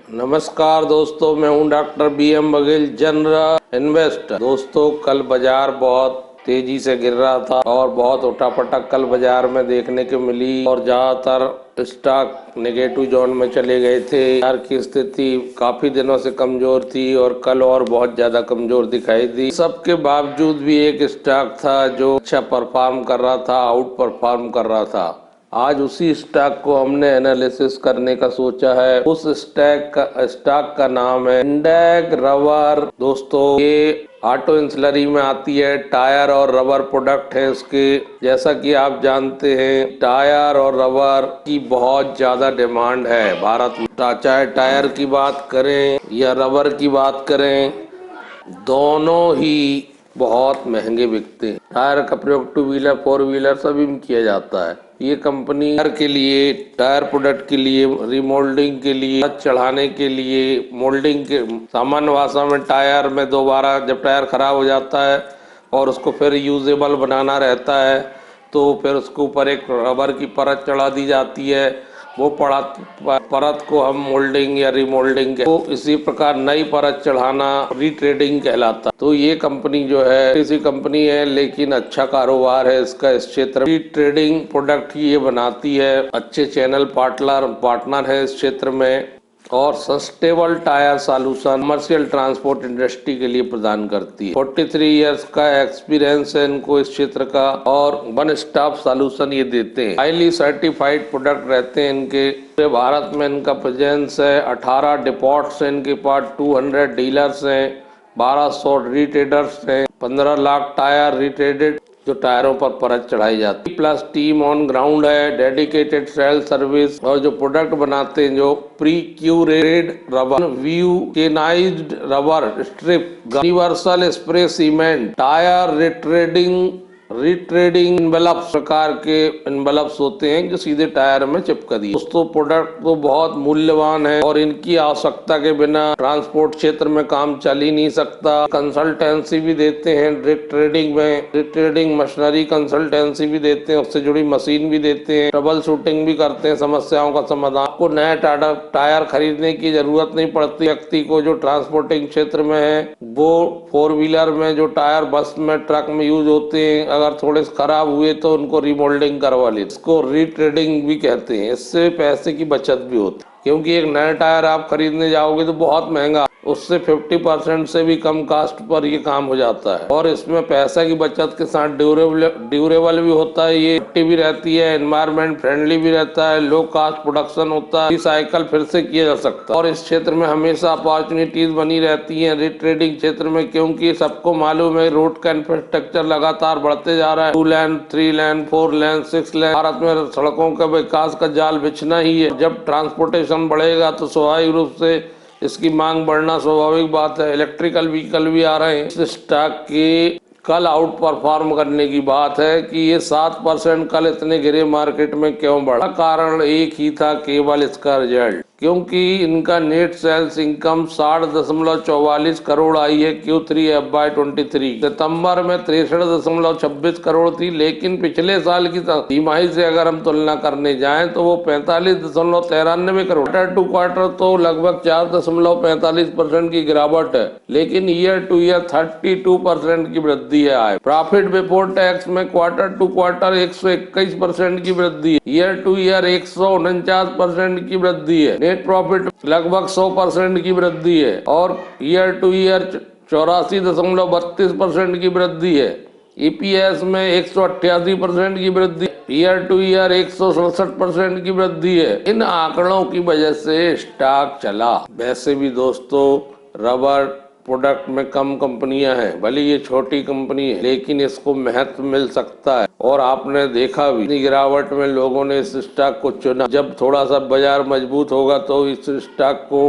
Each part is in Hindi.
नमस्कार दोस्तों, मैं हूं doctor BM Baghel, general investor. दोस्तों, कल बाजार बहुत तेजी से गिर रहा था और बहुत उठापटक कल बाजार में देखने को मिली और ज्यादातर स्टॉक नेगेटिव जोन में चले गए थे। बाजार की स्थिति काफी दिनों से कमजोर थी और कल और बहुत ज्यादा कमजोर दिखाई दी। सबके बावजूद भी एक स्टॉक था जो अच्छा परफॉर्म कर रहा था, आउट परफॉर्म कर रहा था। आज उसी स्टॉक को हमने एनालिसिस करने का सोचा है। उस स्टॉक का नाम है इंडेक रबर। दोस्तों, ये ऑटो इंसलरी में आती है, टायर और रबर प्रोडक्ट है इसके। जैसा कि आप जानते हैं, टायर और रबर की बहुत ज्यादा डिमांड है भारत में। चाहे टायर की बात करें या रबर की बात करें, दोनों ही बहुत महंगे बिकते हैं। टायर का प्रयोग टू व्हीलर, फोर व्हीलर सभी में किया जाता है। ये कंपनी टायर के लिए, टायर प्रोडक्ट के लिए, रिमोल्डिंग के लिए, चढ़ाने के लिए, मोल्डिंग के, सामान्य भाषा में टायर में दोबारा जब टायर खराब हो जाता है और उसको फिर यूजेबल बनाना रहता है तो फिर उसके ऊपर एक रबर की परत चढ़ा दी जाती है। वो परत को हम मोल्डिंग या रिमोल्डिंग तो इसी प्रकार नई परत चढ़ाना रीट्रेडिंग कहलाता। तो ये कंपनी जो है, इसी कंपनी है लेकिन अच्छा कारोबार है इसका इस क्षेत्र में। रीट्रेडिंग प्रोडक्ट ये बनाती है, अच्छे चैनल पार्टनर है इस क्षेत्र में और sustainable tyre solution commercial transport industry के लिए प्रदान करती है। 43 इयर्स का एक्सपीरियंस है इनको इस क्षेत्र का और वन स्टॉप सॉल्यूशन ये देते हैं। हाईली सर्टिफाइड प्रोडक्ट रहते हैं इनके। पूरे भारत में इनका प्रेजेंस है। 18 डिपोट्स हैं इनके पास, 200 डीलर्स हैं, 1200 रिटेलर्स हैं, 15 लाख टायर रिट्रेडेड जो टायरों पर परत चढ़ाई जाती है। प्लस टीम ऑन ग्राउंड है, डेडिकेटेड सेल सर्विस और जो प्रोडक्ट बनाते हैं, जो pre curated rubber, vulcanized rubber strip, universal spray cement, tyre retreading envelopes प्रकार के एनवेलप्स होते हैं जो सीधे टायर में चिपका दिए। दोस्तों, प्रोडक्ट तो बहुत मूल्यवान है और इनकी आवश्यकता के बिना ट्रांसपोर्ट क्षेत्र में काम चल ही नहीं सकता। कंसल्टेंसी भी देते हैं रिट्रेडिंग में, रिट्रेडिंग मशीनरी कंसल्टेंसी भी देते हैं, उससे जुड़ी मशीन भी देते हैं, ट्रबल शूटिंग भी करते हैं, समस्याओं का समाधान। आपको नया टायर खरीदने की जरूरत नहीं पड़ती। व्यक्ति को जो ट्रांसपोर्टिंग क्षेत्र में है, वो फोर व्हीलर में जो टायर बस में, ट्रक में यूज होते हैं, अगर थोड़े खराब हुए तो उनको रिमोल्डिंग करवा ले, इसको रीट्रेडिंग भी कहते हैं। इससे पैसे की बचत भी होती है क्योंकि एक नया टायर आप खरीदने जाओगे तो बहुत महंगा, उससे 50% से भी कम कास्ट पर ये काम हो जाता है और इसमें पैसा की बचत के साथ ड्यूरेबल भी होता है, ये मिट्टी भी रहती है, एनवायरमेंट फ्रेंडली भी रहता है, लो कास्ट प्रोडक्शन होता है, रिसाइकल फिर से किया जा सकता है और इस क्षेत्र में हमेशा अपॉर्चुनिटीज बनी रहती है रिट्रेडिंग क्षेत्र में, क्योंकि सबको मालूम है रोड का इंफ्रास्ट्रक्चर लगातार बढ़ते जा रहा है। 2 लेन, 3 लेन, 4 लेन, 6 लेन, भारत में सड़कों का विकास का जाल बिछना ही है। जब ट्रांसपोर्टेशन बढ़ेगा तो स्वाभाविक रूप से इसकी मांग बढ़ना स्वाभाविक बात है। इलेक्ट्रिकल व्हीकल भी आ रहे हैं। इस स्टॉक की कल आउट परफॉर्म करने की बात है कि ये 7% कल इतने गिरे मार्केट में क्यों बढ़ा। कारण एक ही था, केवल इसका रिजल्ट, क्योंकि इनका नेट सेल्स इनकम 60.44 करोड़ आई है Q3 FY23। सितंबर में 63.26 करोड़ थी, लेकिन पिछले साल की तिमाही से अगर हम तुलना करने जाएं तो वो 45.93 करोड़। क्वार्टर टू क्वार्टर तो लगभग 4.45% की गिरावट है, लेकिन ईयर टू ईयर 32% की वृद्धि है। आय प्रॉफिट बिफोर टैक्स में क्वार्टर टू क्वार्टर 121% की वृद्धि है, ईयर टू ईयर 149% की वृद्धि है। नेट प्रॉफिट लगभग 100% की वृद्धि है और ईयर टू ईयर 84.32% की वृद्धि है। EPS में 188% की वृद्धि, ईयर टू ईयर 167% की वृद्धि है। इन आंकड़ों की वजह से स्टॉक चला। वैसे भी दोस्तों, रबर प्रोडक्ट में कम कंपनियां हैं, भले ये छोटी कंपनी है लेकिन इसको महत्व मिल सकता है और आपने देखा भी गिरावट में लोगों ने इस स्टॉक को चुना। जब थोड़ा सा बाजार मजबूत होगा तो इस स्टॉक को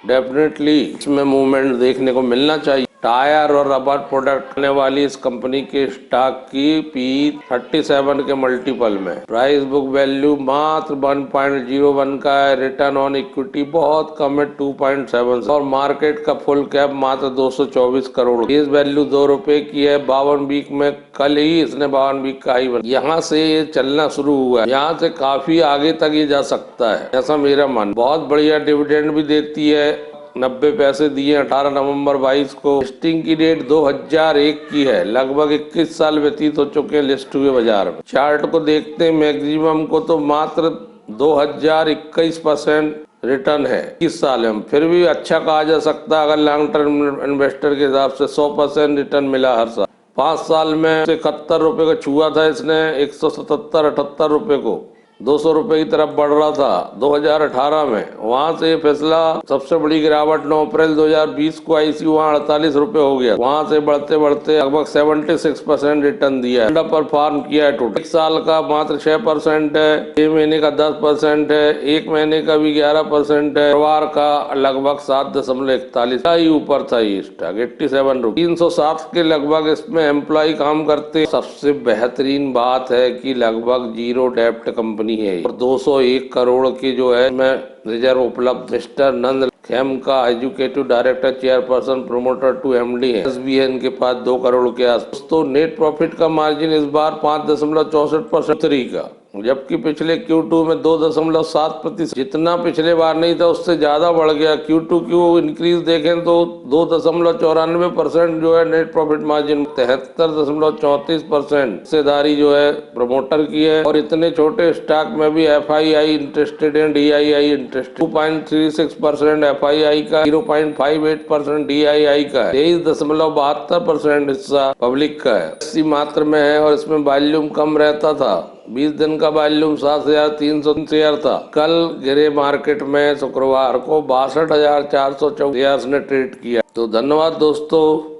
डेफिनेटली इसमें मूवमेंट देखने को मिलना चाहिए। टायर और रबर प्रोडक्ट करने वाली इस कंपनी के स्टॉक की पी 37 के मल्टीपल में। प्राइस बुक वैल्यू मात्र 1.01 का है। रिटर्न ऑन इक्विटी बहुत कम है 2.7 और मार्केट का फुल कैप मात्र 224 करोड़। फेस वैल्यू 2 रुपए की है। 52 वीक में कल ही इसने 52 वीक का हाई बना। यहाँ से ये चलना शुरू हुआ है, यहाँ से काफी आगे तक ये जा सकता है, ऐसा मेरा मन। बहुत बढ़िया डिविडेंड भी देती है, 90 पैसे दिए 18 नवंबर 22 को। लिस्टिंग की डेट 2001 की है। लगभग 21 साल व्यतीत हो चुके हैं लिस्ट हुए बाजार में। चार्ट को देखते हैं, मैक्सिमम को तो मात्र 2021% रिटर्न है 21 साल में। फिर भी अच्छा कहा जा सकता है अगर लॉन्ग टर्म इन्वेस्टर के हिसाब से। 100% रिटर्न मिला हर साल। 5 साल में 71 रुपए का छुआ था इसने, 177-78 रुपए को 200 रुपए की तरफ बढ़ रहा था 2018 में। वहां से फैसला सबसे बड़ी गिरावट 9 अप्रैल 2020 को आई थी, वहाँ 48 रुपए हो गया। वहां से बढ़ते बढ़ते लगभग 76% रिटर्न दिया है। अंडर परफॉर्म किया है। टोटल 1 साल का मात्र 6% है, 6 महीने का 10% है, 1 महीने का भी 11% है, परिवार का लगभग 7.41 ही ऊपर था ये स्टॉक 87 रुपए। 307 के लगभग इसमें एम्प्लॉय काम करते। सबसे बेहतरीन बात है कि लगभग जीरो डेप्ट कंपनी है और 201 करोड़ की जो है मैं रिजर्व उपलब्ध। मिस्टर नंद खेम का executive director, chairperson, promoter to MD है। एसबीएन के पास 2 करोड़ के आसपास। तो नेट प्रॉफिट का मार्जिन इस बार 5.64% का, जबकि पिछले Q2 में 2.7%। जितना पिछले बार नहीं था उससे ज्यादा बढ़ गया। Q2 इंक्रीज देखें तो 2.94% जो है नेट प्रॉफिट मार्जिन। 73.34% हिस्सेदारी जो है प्रमोटर की है। और इतने छोटे स्टॉक में भी FII इंटरेस्टेड है, DII इंटरेस्टेड। 2.36% FII का, 0.58% DII का है। 23.72% हिस्सा पब्लिक का है। 80 मात्र में है और इसमें वॉल्यूम कम रहता था। 20 दिन का वॉल्यूम 7,300 शेयर था। कल गिरे मार्केट में शुक्रवार को 62,414 शेयर ने ट्रेड किया। तो धन्यवाद दोस्तों।